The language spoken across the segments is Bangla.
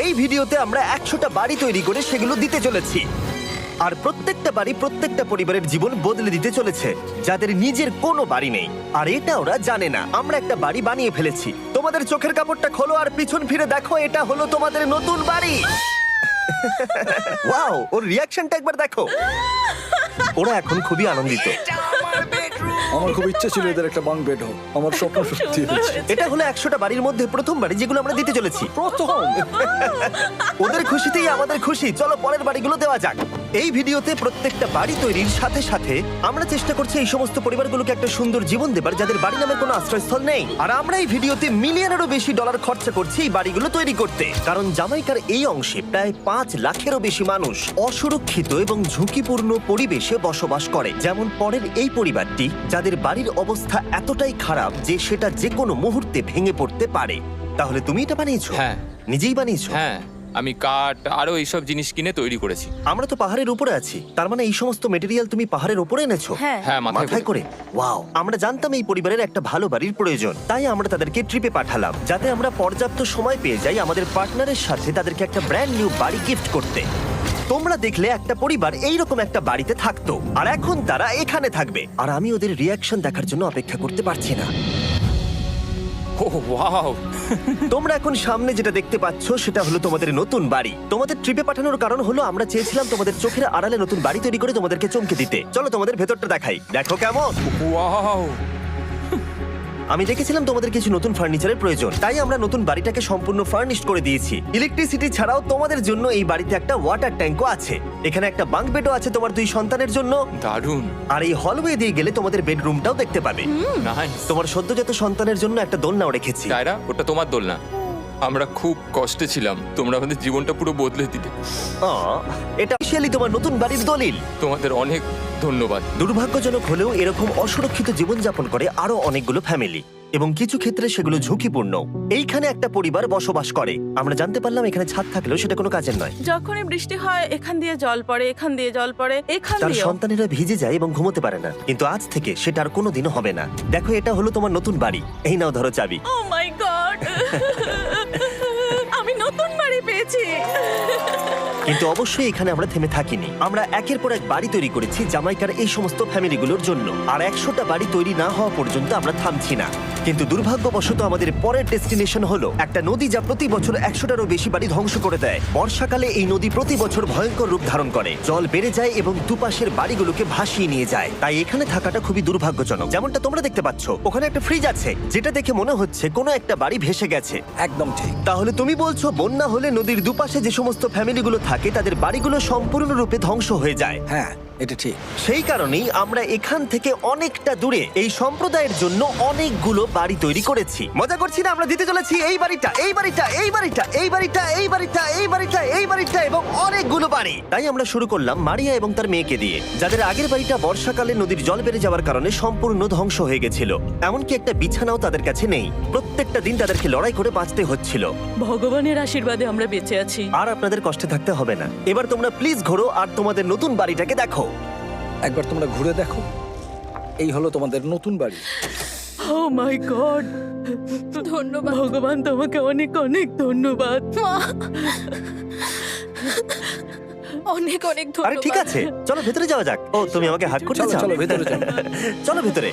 এই ভিডিওতে আমরা 100টা বাড়ি তৈরি করে সেগুলো দিতে চলেছি। আর প্রত্যেকটা বাড়ি প্রত্যেকটা পরিবারের জীবন বদলে দিতে চলেছে যাদের নিজের কোনো বাড়ি নেই। আর এটা ওরা জানে না আমরা একটা বাড়ি বানিয়ে ফেলেছি। তোমাদের চোখের কাপড়টা খোলো আর পিছন ফিরে দেখো, এটা হলো তোমাদের নতুন বাড়ি। ওয়াও, ওর রিয়াকশনটা একবার দেখো। ওরা এখন খুবই আনন্দিত। আমার খুব ইচ্ছে ছিল এদের একটা বাঙ্ক বেড হোক, আমার স্বপ্ন সত্যি হয়েছে। এটা হলো 100টা বাড়ির মধ্যে প্রথম বাড়ি যেগুলো আমরা দিতে চলেছি। প্রথম ওদের খুশিতেই আমাদের খুশি। চলো পরের বাড়িগুলো দেওয়া যাক। এই ভিডিওতে প্রত্যেকটা বাড়ি তৈরির সাথে সাথে আমরা চেষ্টা করছি এই সমস্ত পরিবারগুলোকে একটা সুন্দর জীবন দেবার যাদের বাড়ি নামে কোনো আশ্রয়স্থল নেই। আর আমরা এই ভিডিওতে মিলিয়নেরও বেশি ডলার খরচা করছি এই বাড়িগুলো তৈরি করতে, কারণ জামাইকার এই অংশে প্রায় 5 লাখেরও বেশি মানুষ অসুরক্ষিত এবং ঝুঁকিপূর্ণ পরিবেশে বসবাস করে। যেমন পরের এই পরিবারটি, যাদের বাড়ির অবস্থা এতটাই খারাপ যে সেটা যে কোনো মুহূর্তে ভেঙে পড়তে পারে। তাহলে তুমি এটা বানিয়েছো? হ্যাঁ। নিজেই বানিয়েছো? হ্যাঁ, আমি কাঠ আরো এইসব জিনিস কিনে তৈরি করেছি। আমরা তো পাহাড়ের উপরে আছি, তার মানে এই সমস্ত মেটেরিয়াল তুমি পাহাড়ের উপরে এনেছো? হ্যাঁ। হ্যাঁ, মাথায় করে। ওয়াও, আমরা জানতাম এই পরিবারের একটা ভালো বাড়ির প্রয়োজন, তাই আমরা তাদেরকে ট্রিপে পাঠালাম যাতে আমরা পর্যাপ্ত সময় পেয়ে যাই আমাদের পার্টনারের সাথে তাদেরকে একটা ব্র্যান্ড নিউ বাড়ি গিফট করতে। তোমরা দেখলে একটা পরিবার এইরকম একটা বাড়িতে থাকতো, আর এখন তারা এখানে থাকবে। আর আমি ওদের রিয়াকশন দেখার জন্য অপেক্ষা করতে পারছি না। ও ওয়াও, তোমরা এখন সামনে যেটা দেখতে পাচ্ছ সেটা হলো তোমাদের নতুন বাড়ি। তোমাদের ট্রিপে পাঠানোর কারণ হলো আমরা চেয়েছিলাম তোমাদের চোখের আড়ালে নতুন বাড়ি তৈরি করে তোমাদেরকে চমকে দিতে। চলো তোমাদের ভেতরটা দেখাই, দেখো কেমন। ওয়াও। আমি দেখেছিলাম তোমাদের কিছু নতুন ফার্নিচারের প্রয়োজন, তাই আমরা নতুন বাড়িটাকে সম্পূর্ণ ফার্নিশড করে দিয়েছি। ইলেকট্রিসিটি ছাড়াও তোমাদের জন্য এই বাড়িতে একটা ওয়াটার ট্যাঙ্কও আছে। এখানে একটা বাঙ্ক বেডও আছে তোমার 2 সন্তানের জন্য। দারুণ। আর এই হলওয়ে দিয়ে গেলে তোমাদের বেডরুমটাও দেখতে পাবে। নাইস। তোমার সদ্যজাত সন্তানের জন্য একটা দোলনাও রেখেছি। টায়রা, ওটা তোমার দোলনা। আমরা খুব কষ্টে ছিলাম, তোমরা আমাদের জীবনটা পুরো বদলে দিলে। এটা অফিশিয়ালি তোমার নতুন বাড়ির দলিল। তোমাদের অনেক ধন্যবাদ। দুর্ভাগ্যজনক হলেও এরকম অসুরক্ষিত জীবনযাপন করে আরো অনেকগুলো ফ্যামিলি, এবং কিছু ক্ষেত্রে সেগুলো ঝুঁকিপূর্ণ। এইখানে একটা পরিবার বসবাস করে। আমরা জানতে পারলাম এখানে ছাদ থাকলেও সেটা কোনো কাজের নয়। যখনই বৃষ্টি হয় এখান দিয়ে জল পড়ে, এখান দিয়ে জল পড়ে, এখান তার দিয়ে। সন্তানেরা ভিজে যায় এবং ঘুমোতে পারে না, কিন্তু আজ থেকে সেটা আর কোনোদিনও হবে না। দেখো, এটা হলো তোমার নতুন বাড়ি। এই নাও, ধরো চাবি। ও মাই গড, আমি নতুন বাড়ি পেয়েছি। কিন্তু অবশ্যই এখানে আমরা থেমে থাকিনি। আমরা একের পর এক বাড়ি তৈরি করেছি জামাইকার এই সমস্ত ফ্যামিলিগুলোর জন্য, আর 100টা বাড়ি তৈরি না হওয়া পর্যন্ত আমরা থামছি না। কিন্তু দুর্ভাগ্যবশত আমাদের পরের ডেস্টিনেশন হলো একটা নদী যা প্রতি বছর 100টারও বেশি বাড়ি ধ্বংস করে দেয়। বর্ষাকালে এই নদী প্রতি বছর ভয়ঙ্কর রূপ ধারণ করে, জল বেড়ে যায় এবং দুপাশের বাড়িগুলোকে ভাসিয়ে নিয়ে যায়। তাই এখানে থাকাটা খুবই দুর্ভাগ্যজনক। যেমনটা তোমরা দেখতে পাচ্ছ, ওখানে একটা ফ্রিজ আছে যেটা দেখে মনে হচ্ছে কোনো একটা বাড়ি ভেসে গেছে। একদম ঠিক। তাহলে তুমি বলছো বন্যা হলে নদীর দুপাশে যে সমস্ত ফ্যামিলিগুলো থাকে তাদের বাড়িগুলো সম্পূর্ণরূপে ধ্বংস হয়ে যায়। হ্যাঁ, এটা ঠিক। সেই কারণেই আমরা এখান থেকে অনেকটা দূরে এই সম্প্রদায়ের জন্য অনেকগুলো বাড়ি তৈরি করেছি। মজা করছি না? আমরা দিতে চলেছি এই বাড়িটা, এই বাড়িটা, এই বাড়িটা, এই বাড়িটা, এই বাড়িটা, এই বাড়িটা, এই বাড়িটা এবং অনেকগুলো বাড়ি। তাই আমরা শুরু করলাম মারিয়া এবং তার মেয়েকে দিয়ে, যাদের আগের বাড়িটা বর্ষাকালে নদীর জল বেড়ে যাওয়ার কারণে সম্পূর্ণ ধ্বংস হয়ে গেছিল। এমনকি একটা বিছানাও তাদের কাছে নেই। প্রত্যেকটা দিন তাদেরকে লড়াই করে বাঁচতে হচ্ছিল। ভগবানের আশীর্বাদে আমরা বেঁচে আছি। আর আপনাদের কষ্টে থাকতে হবে না। এবার তোমরা প্লিজ ঘোরো আর তোমাদের নতুন বাড়িটাকে দেখো। একবার তোমরা ঘুরে দেখো, এই হলো তোমাদের নতুন বাড়ি। ও মাই গড, ধন্যবাদ ভগবান, তোমাকে অনেক অনেক ধন্যবাদ। অনেক অনেক আরে ধন্যবাদ। ঠিক আছে, চলো ভেতরে যাওয়া যাক। ও, তুমি আমাকে হাত করতে চলো চাও? চলো ভেতরে চলো। চলো ভেতরে।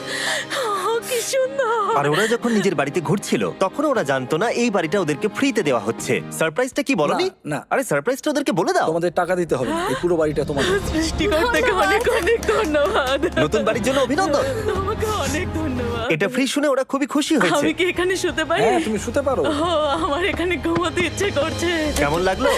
ও, কি সুন্দর। আর ওরা যখন নিজের বাড়িতে ঘুরছিল তখন ওরা জানতো না এই বাড়িটা ওদেরকে ফ্রিতে দেওয়া হচ্ছে। সারপ্রাইজটা কি বলনি? না, না। আরে সারপ্রাইজটা ওদেরকে বলে দাও। তোমাদের টাকা দিতে হবে, এই পুরো বাড়িটা তোমাদের। সৃষ্টিকর্তাকে অনেক অনেক ধন্যবাদ। নতুন বাড়ির জন্য অভিনন্দন। তোমাকে অনেক ধন্যবাদ। এটা ফ্রি শুনে ওরা খুবই খুশি হয়েছে। আমি কি এখানে শুতে পারি? হ্যাঁ, তুমি শুতে পারো। ও, আমার এখানে ঘুমোতে ইচ্ছে করছে। কেমন লাগলো?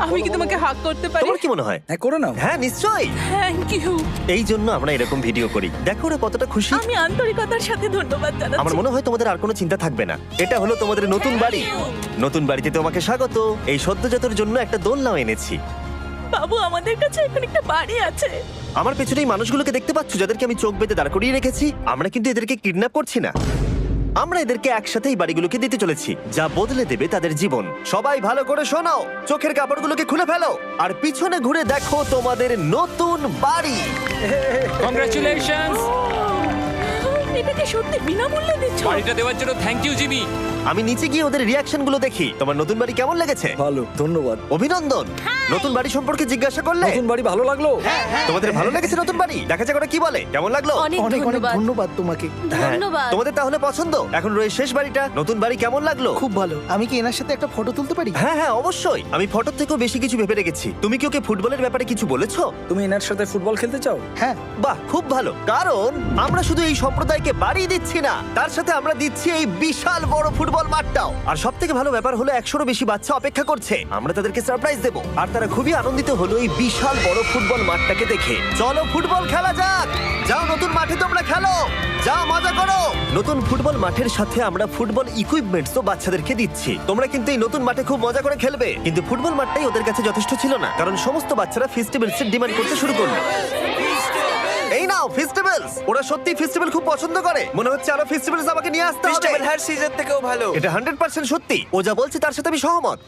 আমি কি তোমাকে হাগ করতে পারি? তোমার কি মনে হয়? হ্যাঁ, করে নাও। হ্যাঁ, নিশ্চয়ই। Thank you. এই জন্য আমরা এরকম ভিডিও করি। দেখো ওরা কতটা খুশি। আমি আন্তরিকতার সাথে ধন্যবাদ জানাচ্ছি। আমার মনে হয় তোমাদের আর কোনো চিন্তা থাকবে না। এটা হলো তোমাদের নতুন বাড়ি। নতুন বাড়িতে তোমাকে স্বাগত। এই সদ্যজাতর জন্য একটা দোলনাও এনেছি। বাবু, আমাদের কাছে এখন একটা বাড়ি আছে। আমার পেছনে এই মানুষগুলোকে দেখতে পাচ্ছ যাদেরকে আমি চোখ বেঁধে দাঁড় করিয়ে রেখেছি? আমরা কিন্তু এদেরকে কিডন্যাপ করছি না। আমরা এদেরকে একসাথে এই বাড়িগুলোকে দিতে চলেছি, যা বদলে দেবে তাদের জীবন। সবাই ভালো করে শোনো, চোখের কাপড়গুলোকে খুলে ফেলো আর পিছনে ঘুরে দেখো তোমাদের নতুন বাড়ি। কংগ্রাচুলেশনস। এটাকে সত্যি বিনামূল্যে দিচ্ছ? বাড়িটা দেওয়ার জন্য থ্যাংক ইউ জিমি। আমি নিচে গিয়ে ওদের রিয়াকশন গুলো দেখি। তোমার নতুন বাড়ি কেমন লেগেছে? ভালো, ধন্যবাদ। অভিনন্দন। নতুন বাড়ি সম্পর্কে জিজ্ঞাসা করলে? নতুন বাড়ি ভালো লাগলো? তোমাদের ভালো লেগেছে নতুন বাড়ি? দেখা যাক ওরা কি বলে। কেমন লাগলো? অনেক অনেক অনেক ধন্যবাদ। ধন্যবাদ তোমাকে। হ্যাঁ, ধন্যবাদ। তোমাদের তাহলে পছন্দ। এখন রয়েছে শেষ বাড়িটা। নতুন বাড়ি কেমন লাগলো? খুব ভালো। আমি কি এনার সাথে একটা ফটো তুলতে পারি? হ্যাঁ হ্যাঁ অবশ্যই। আমি ফটোর থেকেও বেশি কিছু ভেবে রেখেছি। তুমি কি ওকে ফুটবলের ব্যাপারে কিছু বলেছো? তুমি এনার সাথে ফুটবল খেলতে চাও? হ্যাঁ। বাহ, খুব ভালো। কারণ আমরা শুধু এই সম্প্রদায়কে বাড়ি দিচ্ছি না, তার সাথে আমরা দিচ্ছি এই বিশাল বড় ফুটবল মাঠটাও। আর সব থেকে ভালো ব্যাপার হলো 100-রও বেশি বাচ্চা অপেক্ষা করছে। আমরা তাদেরকে সারপ্রাইজ দেবো। আর তারা খুবই আনন্দিত হলো এই বিশাল বড় ফুটবল মাঠটাকে দেখে। চলো ফুটবল খেলা যাক। যাও নতুন মাঠে তোমরা খেলো, যাও মজা করো। নতুন ফুটবল মাঠের সাথে আমরা ফুটবল ইকুইপমেন্টসও বাচ্চাদেরকে দিচ্ছি। তোমরা কিন্তু এই নতুন মাঠে খুব মজা করে খেলবে। কিন্তু ফুটবল মাঠটাই ওদের কাছে যথেষ্ট ছিল না, কারণ সমস্ত বাচ্চারা ফেস্টিভ্যালস এর ডিমান্ড করতে শুরু করলো। এই নাও ফেস্টিভ্যালস। ওরা সত্যি ফেস্টিভ্যাল খুব পছন্দ করে। মনে হচ্ছে আরো ফেস্টিভ্যালস আমাকে নিয়ে আসতে হবে। ফেস্টিভ্যাল হার সিজন থেকেও ভালো। এটা 100% সত্যি। ও যা বলছে তার সাথে আমি সহমত।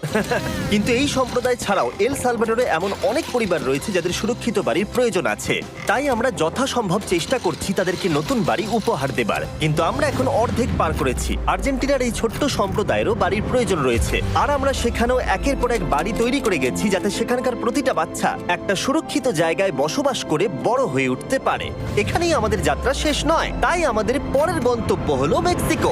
কিন্তু এই সম্প্রদায় ছাড়াও এল সালভাডোরে এমন অনেক পরিবার রয়েছে যাদের সুরক্ষিত বাড়ির প্রয়োজন আছে। তাই আমরা যথাসম্ভব চেষ্টা করছি তাদেরকে নতুন বাড়ি উপহার দেবার। কিন্তু আমরা এখন অর্ধেক পার করেছি। আর্জেন্টিনার এই ছোট্ট সম্প্রদায়েরও বাড়ির প্রয়োজন রয়েছে। আর আমরা সেখানেও একের পর এক বাড়ি তৈরি করে গেছি, যাতে সেখানকার প্রতিটা বাচ্চা একটা সুরক্ষিত জায়গায় বসবাস করে বড় হয়ে উঠতে পারে। এখানেই আমাদের যাত্রা শেষ নয়, তাই আমাদের পরের গন্তব্য হলো মেক্সিকো।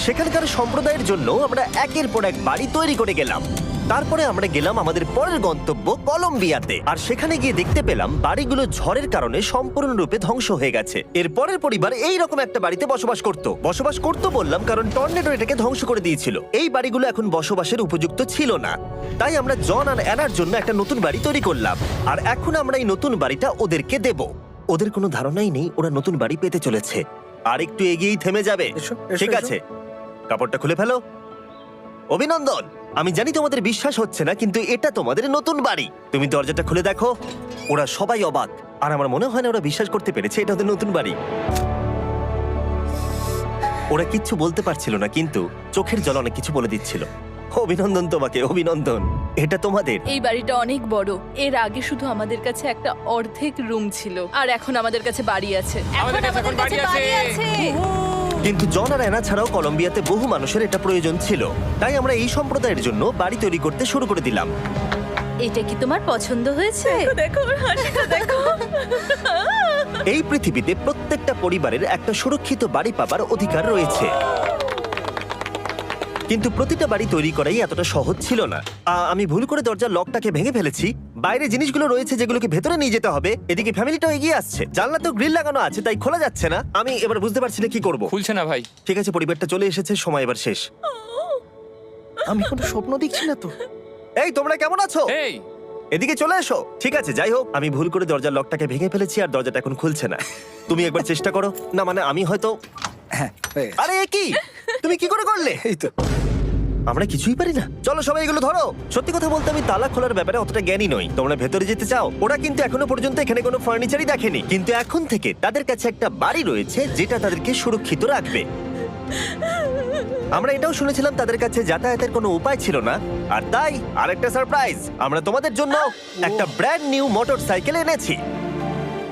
সেখানকার সম্প্রদায়ের জন্য আমরা একের পর এক বাড়ি তৈরি করে গেলাম। তারপরে আমরা গেলাম আমাদের পরের গন্তব্য কলম্বিয়াতে। আর সেখানে গিয়ে দেখতে পেলাম বাড়িগুলো ঝড়ের কারণে সম্পূর্ণরূপে ধ্বংস হয়ে গেছে। এর পরের পরিবার এই রকম একটা বাড়িতে বসবাস করতো বললাম কারণ টর্নেডো এটাকে ধ্বংস করে দিয়েছিল। এই বাড়িগুলো এখন বসবাসের উপযুক্ত ছিল না। তাই আমরা জন আর অ্যানার জন্য একটা নতুন বাড়ি তৈরি করলাম। আর এখন আমরা এই নতুন বাড়িটা ওদেরকে দেব। ওদের কোনো ধারণাই নেই ওরা নতুন বাড়ি পেতে চলেছে। আর একটু এগিয়েই থেমে যাবে। এসো, এসো, ঠিক এসো। আছে, কাপড়টা খুলে ফেলো। অভিনন্দন। আমি জানি তোমাদের বিশ্বাস হচ্ছে না, কিন্তু এটা তোমাদের নতুন বাড়ি। তুমি দরজাটা খুলে দেখো। ওরা সবাই অবাক। আর আমার মনে হয় না ওরা বিশ্বাস করতে পেরেছে এটা ওদের নতুন বাড়ি। ওরা কিচ্ছু বলতে পারছিল না, কিন্তু চোখের জল অনেক কিছু বলে দিচ্ছিল। অভিনন্দন তোমাকে, অভিনন্দন। এটা তোমাদের। এই বাড়িটা অনেক বড়। এর আগে শুধু আমাদের কাছে একটা অর্ধেক রুম ছিল, আর এখন আমাদের কাছে বাড়ি আছে। আমাদের কাছে এখন বাড়ি আছে। কিন্তু জন আর অ্যানা ছাড়াও কলম্বিয়াতে বহু মানুষের এটা প্রয়োজন ছিল। তাই আমরা এই সম্প্রদায়ের জন্য বাড়ি তৈরি করতে শুরু করে দিলাম। এটা কি তোমার পছন্দ হয়েছে? দেখো ওর হাসিটা দেখো। এই পৃথিবীতে প্রত্যেকটা পরিবারের একটা সুরক্ষিত বাড়ি পাবার অধিকার রয়েছে। কিন্তু প্রতিটা বাড়ি তৈরি করাই এতটা সহজ ছিল না। আমি ভুল করে দরজার লকটাকে ভেঙে ফেলেছি। বাইরে জিনিসগুলো রয়েছে যেগুলোকে ভেতরে নিয়ে যেতে হবে। এদিকে ফ্যামিলিটাও এগিয়ে আসছে। জানলাতেও গ্রিল লাগানো আছে, তাই খোলা যাচ্ছে না। আমি এবার বুঝতে পারছি না কি করব। খুলছে না ভাই। ঠিক আছে, পরিবারটা চলে এসেছে, সময় এবার শেষ। আমি কোনো স্বপ্ন দেখছি না তো। এই তোমরা কেমন আছো? এই এদিকে চলে এসো। ঠিক আছে, যাই হোক, আমি ভুল করে দরজার লকটাকে ভেঙে ফেলেছি আর দরজাটা এখন খুলছে না। তুমি একবার চেষ্টা করো না। মানে আমি হয়তো। হ্যাঁ, হয়ে গেছে। আরে এ কি? তুমি কি করে করলে? এই তো। আমরা কিছুই পারি না। চলো সবাই এগুলো ধরো। সত্যি কথা বলতে আমি তালা খোলার ব্যাপারে অতটা জ্ঞানী নই। তোমরা ভেতরে যেতে চাও? ওরা কিন্তু এখনো পর্যন্ত এখানে কোনো ফার্নিচারই দেখেনি, কিন্তু এখন থেকে তাদের কাছে একটা বাড়ি রয়েছে যেটা তাদেরকে সুরক্ষিত রাখবে। আমরা এটাও শুনেছিলাম তাদের কাছে যাতায়াতের কোনো উপায় ছিল না, আর তাই আরেকটা সারপ্রাইজ, আমরা তোমাদের জন্য একটা ব্র্যান্ড নিউ মোটরসাইকেল এনেছি।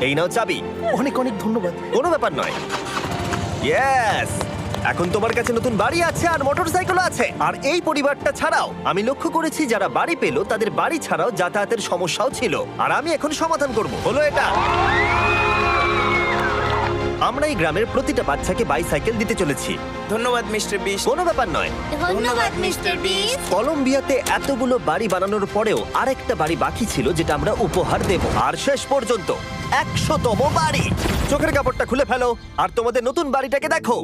এই নাও চাবি। অনেক অনেক ধন্যবাদ। কোনো ব্যাপার নয়। ইয়েস, এখন তোমার কাছে নতুন বাড়ি আছে আর মোটরসাইকেল আছে। আর এই পরিবারটা ছাড়াও আমি লক্ষ্য করেছি যারা বাড়ি পেল তাদের বাড়ি ছাড়াও যাতায়াতের সমস্যাও ছিল, আর আমি এখন সমাধান করব। হলো এটা। আমরা এই গ্রামের প্রতিটা বাচ্চাকে বাইসাইকেল দিতে চলেছি। ধন্যবাদ মিস্টার বিশ। কোনো ব্যাপার নয়। ধন্যবাদ মিস্টার বিস্ট। কলম্বিয়াতে এতগুলো বাড়ি বানানোর পরেও আরেকটা বাড়ি বাকি ছিল যেটা আমরা উপহার দেব। আর শেষ পর্যন্ত 100তম বাড়ি। চোখের কাপড়টা খুলে ফেলো আর তোমাদের নতুন বাড়িটাকে দেখো।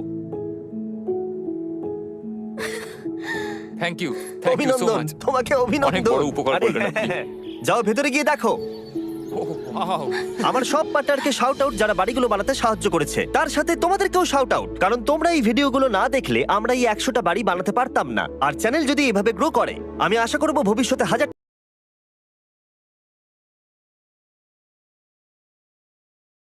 থ্যাংক ইউ সো অভিনন্দন, মাচ। তোমাকে অভিনন্দন। অনেক বড় উপকার আরে করলেন আপনি। হ্যাঁ, যাও ভেতরে গিয়ে দেখো। ওয়াও। আমার সব পার্টনারকে শাউট আউট যারা বাড়িগুলো বানাতে সাহায্য করেছে। তার সাথে তোমাদেরকেও শাউট আউট, কারণ তোমরা এই ভিডিওগুলো না দেখলে আমরা এই 100টা বাড়ি বানাতে পারতাম না। আর চ্যানেল যদি এভাবে গ্রো করে, আমি আশা করব ভবিষ্যতে 1000